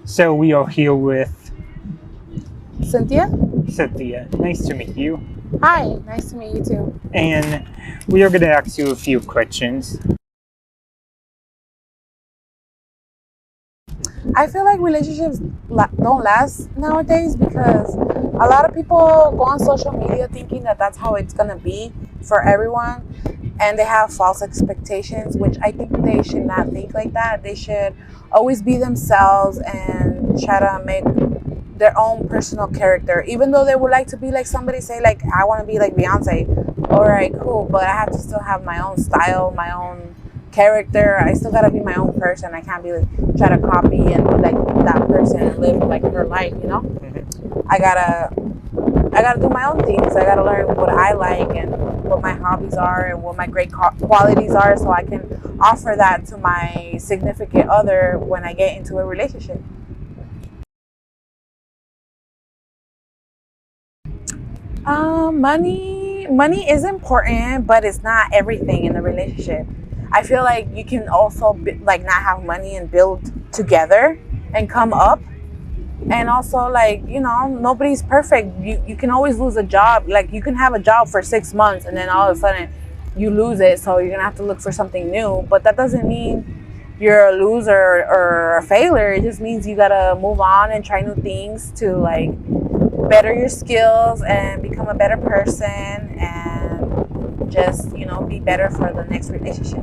So we are here with Cynthia? Cynthia. Nice to meet you. Hi, nice to meet you too. And we are going to ask you a few questions. I feel like relationships don't last nowadays because a lot of people go on social media thinking that that's how it's going to be for everyone, and they have false expectations, which I think they should not think like that. They should always be themselves and try to make their own personal character, even though they would like to be like somebody. Say like, I want to be like Beyonce. All right, cool, but I have to still have my own style, my own character. I still gotta be my own person. I can't be like try to copy and be like that person and live like her life, you know. I gotta do my own things. I gotta learn what I like and what my hobbies are and what my great qualities are, so I can offer that to my significant other when I get into a relationship. Money is important, but it's not everything in the relationship. I feel like you can also like not have money and build together and come up. And also, like, nobody's perfect. You can always lose a job. Like, you can have a job for 6 months and then all of a sudden you lose it, so you're gonna have to look for something new. But that doesn't mean you're a loser or a failure. It just means you gotta move on and try new things to like better your skills and become a better person, and just be better for the next relationship.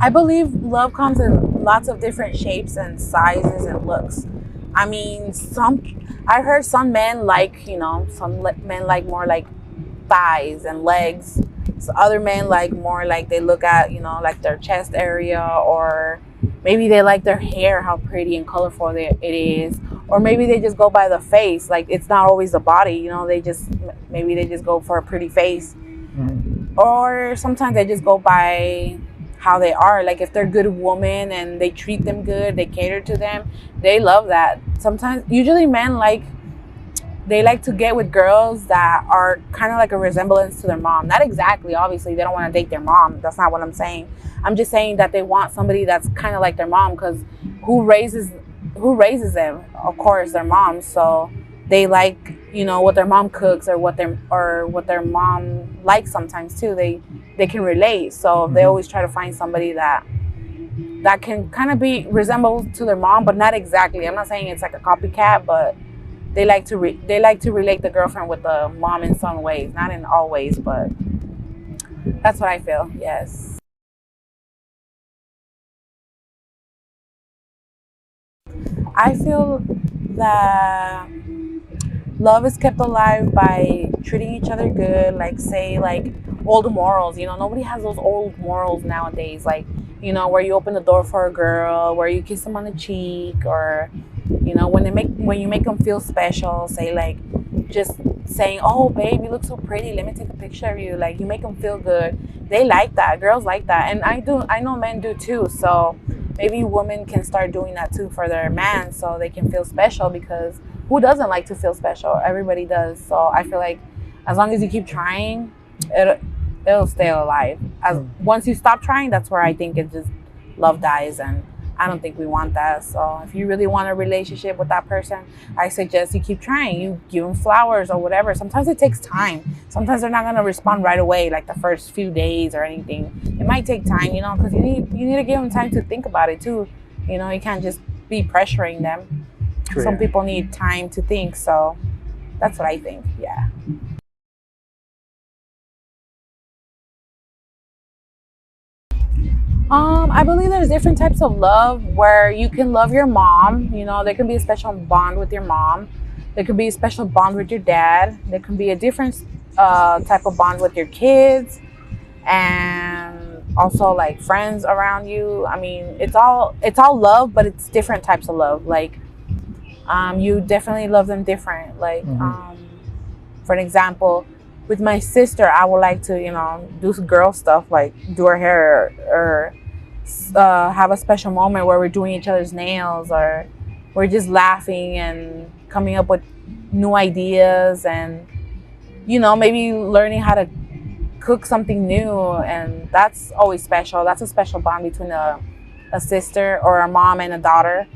I believe love comes in lots of different shapes and sizes and looks. I mean, I heard some men like, men like more like thighs and legs. So other men like more like they look at, like their chest area, or maybe they like their hair, how pretty and colorful it is. Or maybe they just go by the face. Like, it's not always the body, maybe they just go for a pretty face. Or sometimes they just go by how they are. Like, if they're a good woman and they treat them good, they cater to them, they love that. Sometimes, usually men they like to get with girls that are kind of like a resemblance to their mom. Not exactly, obviously they don't want to date their mom, that's not what I'm saying. I'm just saying that they want somebody that's kind of like their mom, because who raises them? Of course, their mom. So they like, what their mom cooks, or what their mom likes. Sometimes too, they can relate. So they always try to find somebody that can kind of be resemble to their mom, but not exactly. I'm not saying it's like a copycat, but they like to relate the girlfriend with the mom in some ways, not in all ways, but that's what I feel. Yes. I feel that love is kept alive by treating each other good, like, say, like old morals. Nobody has those old morals nowadays, like, where you open the door for a girl, where you kiss them on the cheek, or when you make them feel special, say, like, just saying, oh babe, you look so pretty, let me take a picture of you. Like, you make them feel good. They like that. Girls like that, and I know men do too. So maybe women can start doing that too for their man, so they can feel special, because who doesn't like to feel special? Everybody does. So I feel like as long as you keep trying, it'll stay alive. As once you stop trying, that's where I think it just love dies, and I don't think we want that. So if you really want a relationship with that person, I suggest you keep trying. You give them flowers or whatever. Sometimes it takes time. Sometimes they're not gonna respond right away, like the first few days or anything. It might take time, because you need to give them time to think about it too. You can't just be pressuring them. True. Some people need time to think. So that's what I think. Yeah. I believe there's different types of love where you can love your mom. There can be a special bond with your mom. There could be a special bond with your dad. There can be a different type of bond with your kids, and also like friends around you. I mean, it's all love, but it's different types of love. Like, you definitely love them different. Like, for an example, with my sister, I would like to, do girl stuff, like do her hair, or have a special moment where we're doing each other's nails, or we're just laughing and coming up with new ideas, and maybe learning how to cook something new, and that's always special. That's a special bond between a sister or a mom and a daughter.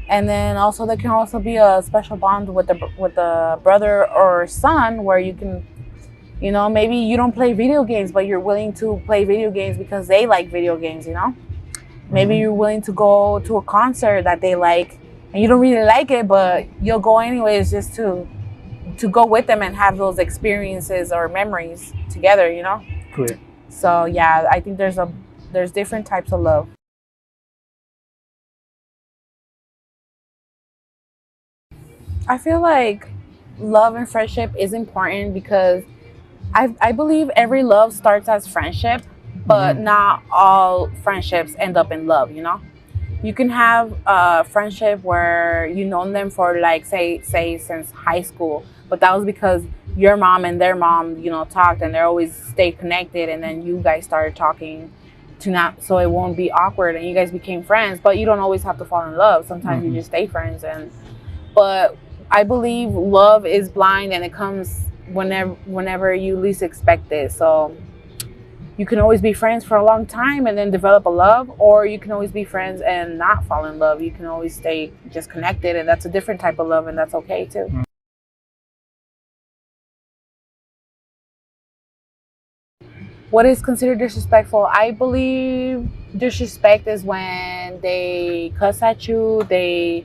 And then also there can also be a special bond with the brother or son, where you can, you know, maybe you don't play video games, but you're willing to play video games because they like video games, you know. Maybe you're willing to go to a concert that they like, and you don't really like it, but you'll go anyways just to go with them and have those experiences or memories together, you know. Cool. So yeah, I think there's different types of love. I feel like love and friendship is important because I believe every love starts as friendship, but not all friendships end up in love, you know? You can have a friendship where you known them for like say since high school, but that was because your mom and their mom, you know, talked and they always stayed connected, and then you guys started talking to not, so it won't be awkward, and you guys became friends. But you don't always have to fall in love. Sometimes you just stay friends. But I believe love is blind, and it comes whenever you least expect it. So you can always be friends for a long time and then develop a love, or you can always be friends and not fall in love. You can always stay just connected, and that's a different type of love, and that's okay too. What is considered disrespectful? I believe disrespect is when they cuss at you, they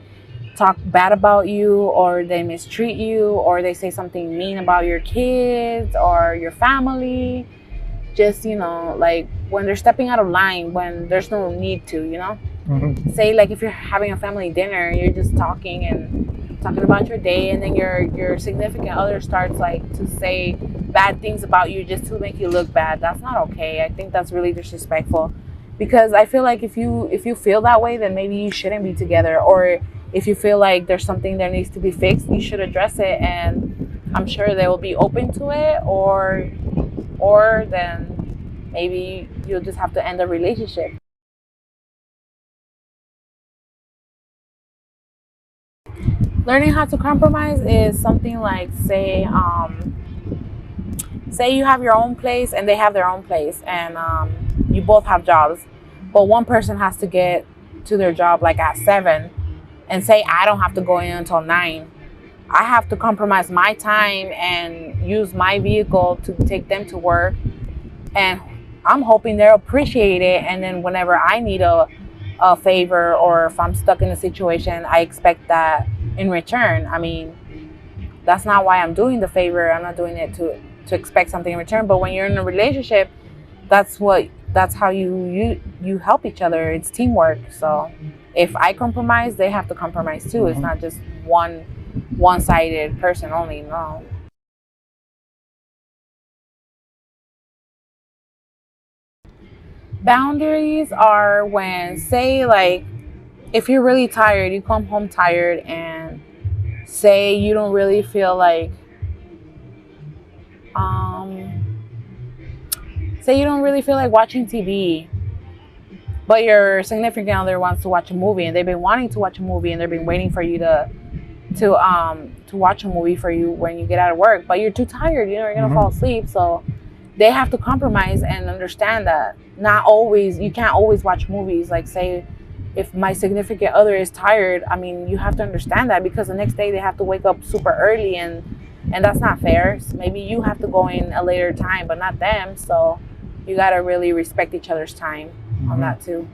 talk bad about you, or they mistreat you, or they say something mean about your kids or your family. Just, you know, like when they're stepping out of line when there's no need to, you know. Say like if you're having a family dinner, you're just talking about your day, and then your significant other starts like to say bad things about you just to make you look bad. That's not okay. I think that's really disrespectful, because I feel like if you feel that way, then maybe you shouldn't be together. Or if you feel like there's something that needs to be fixed, you should address it, and I'm sure they will be open to it. Or then maybe you'll just have to end the relationship. Learning how to compromise is something like, say you have your own place and they have their own place, and you both have jobs, but one person has to get to their job like at 7, and say I don't have to go in until 9. I have to compromise my time and use my vehicle to take them to work, and I'm hoping they'll appreciate it. And then whenever I need a favor, or if I'm stuck in a situation, I expect that in return. I mean, that's not why I'm doing the favor. I'm not doing it to expect something in return. But when you're in a relationship, that's how you help each other. It's teamwork. So if I compromise, they have to compromise too. It's not just one-sided person only. No. Boundaries are when, say, like, if you're really tired, you come home tired, and say you don't really feel like, watching TV, but your significant other wants to watch a movie, and they've been wanting to watch a movie, and they've been waiting for you to watch a movie for you when you get out of work, but you're too tired, you know, you're gonna fall asleep. So they have to compromise and understand that you can't always watch movies. Like, say if my significant other is tired, I mean, you have to understand that, because the next day they have to wake up super early, and that's not fair. So maybe you have to go in a later time, but not them. So you got to really respect each other's time on that too.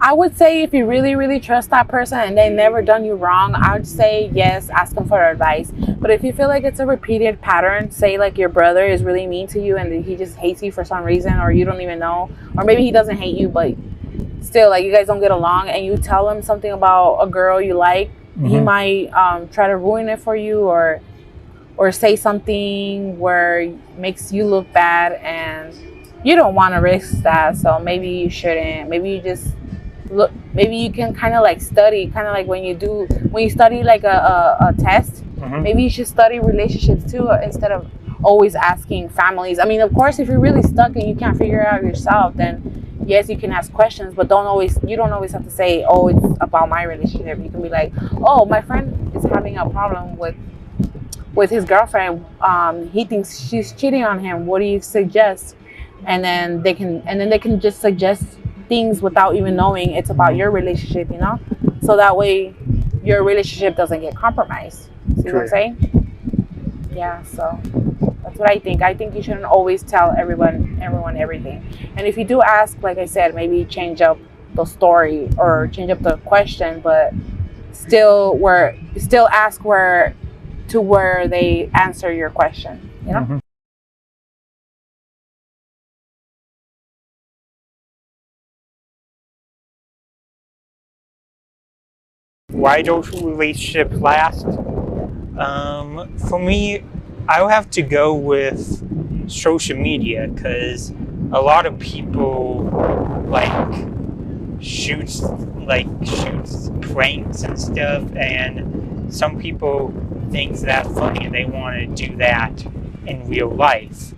I would say if you really, really trust that person and they never done you wrong, I would say yes, ask them for advice. But if you feel like it's a repeated pattern, say like your brother is really mean to you and he just hates you for some reason, or you don't even know, or maybe he doesn't hate you, but still, like, you guys don't get along, and you tell him something about a girl you like, he might try to ruin it for you, or say something where it makes you look bad, and you don't want to risk that. So maybe you shouldn't. Maybe you just look. Maybe you can kind of like study, kind of like when you study like a test. Maybe you should study relationships too, instead of always asking families. I mean, of course, if you're really stuck and you can't figure it out yourself, then yes, you can ask questions, but you don't always have to say, oh, it's about my relationship. You can be like, oh, my friend is having a problem with his girlfriend. He thinks she's cheating on him. What do you suggest? And then they can just suggest things without even knowing it's about your relationship, so that way your relationship doesn't get compromised. See what I'm saying? Yeah, so that's what I think you shouldn't always tell everyone everything. And if you do ask, like I said, maybe change up the story or change up the question, but still ask where they answer your question. Why don't relationships last? For me, I would have to go with social media, because a lot of people like shoots pranks and stuff, and some people think that's funny and they want to do that in real life.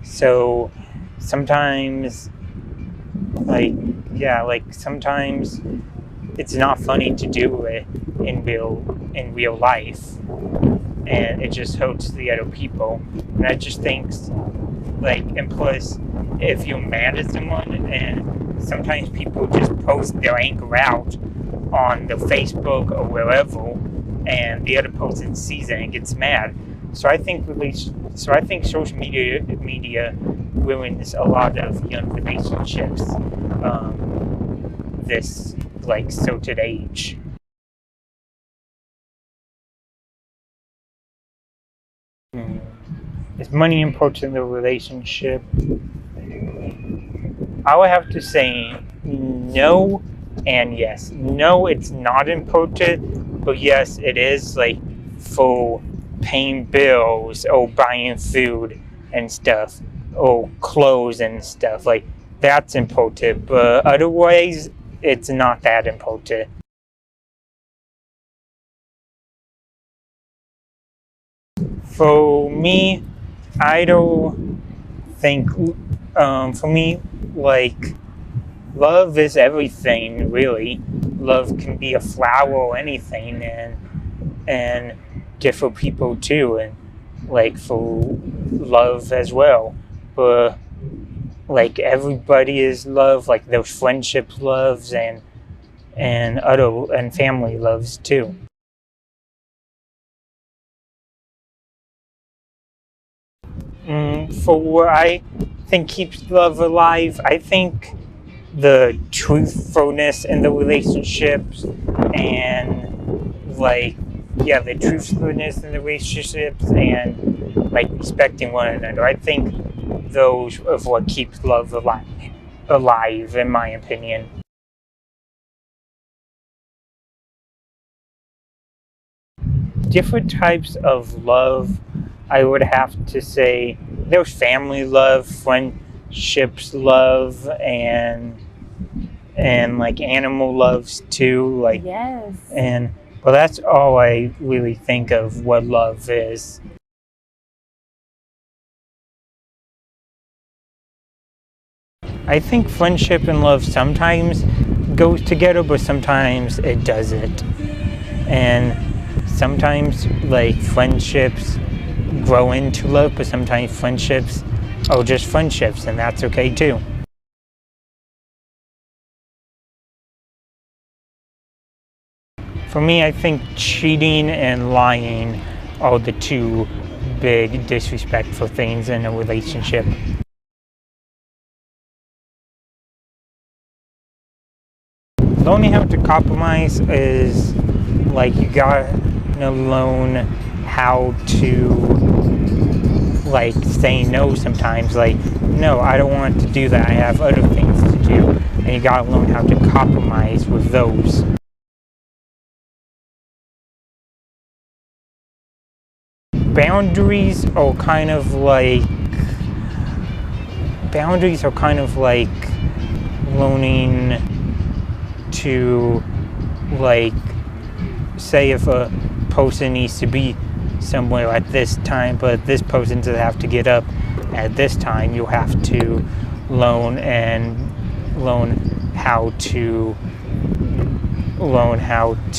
So sometimes, sometimes it's not funny to do it in real life, and it just hurts the other people. And I just think, and plus, if you're mad at someone, and sometimes people just post their anger out on the Facebook or wherever, and the other person sees it and gets mad. So I think social media ruins a lot of young relationships. This tilted age. Is money important in the relationship? I would have to say no and yes. No, it's not important, but yes, it is, for paying bills or buying food and stuff, or clothes and stuff. That's important, but otherwise, it's not that important. For me, I don't think, for me, love is everything, really. Love can be a flower or anything, and different people too, and for love as well. But everybody is love, those friendship loves and family loves too. For what I think keeps love alive, I think the truthfulness in the relationships, and the truthfulness in the relationships, and respecting one another. I think those of what keeps love alive, in my opinion. Different types of love, I would have to say there's family love, friendships love, and animal loves too. Yes. And well, that's all I really think of what love is. I think friendship and love sometimes goes together, but sometimes it doesn't. And sometimes friendships grow into love, but sometimes friendships are just friendships, and that's okay too. For me, I think cheating and lying are the two big disrespectful things in a relationship. Learning how to compromise is you gotta learn how to say no sometimes. No, I don't want to do that, I have other things to do, and you gotta learn how to compromise with those. Boundaries are kind of learning to say if a person needs to be somewhere at this time, but this person doesn't have to get up at this time. You have to learn and learn how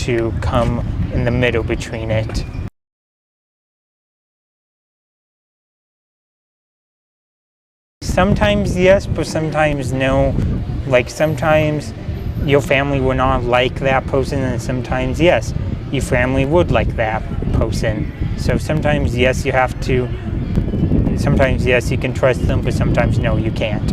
to come in the middle between it. Sometimes yes, but sometimes no. Like sometimes your family will not like that person, and sometimes yes, your family would like that person. So sometimes yes, you have to. Sometimes yes, you can trust them, but sometimes no, you can't.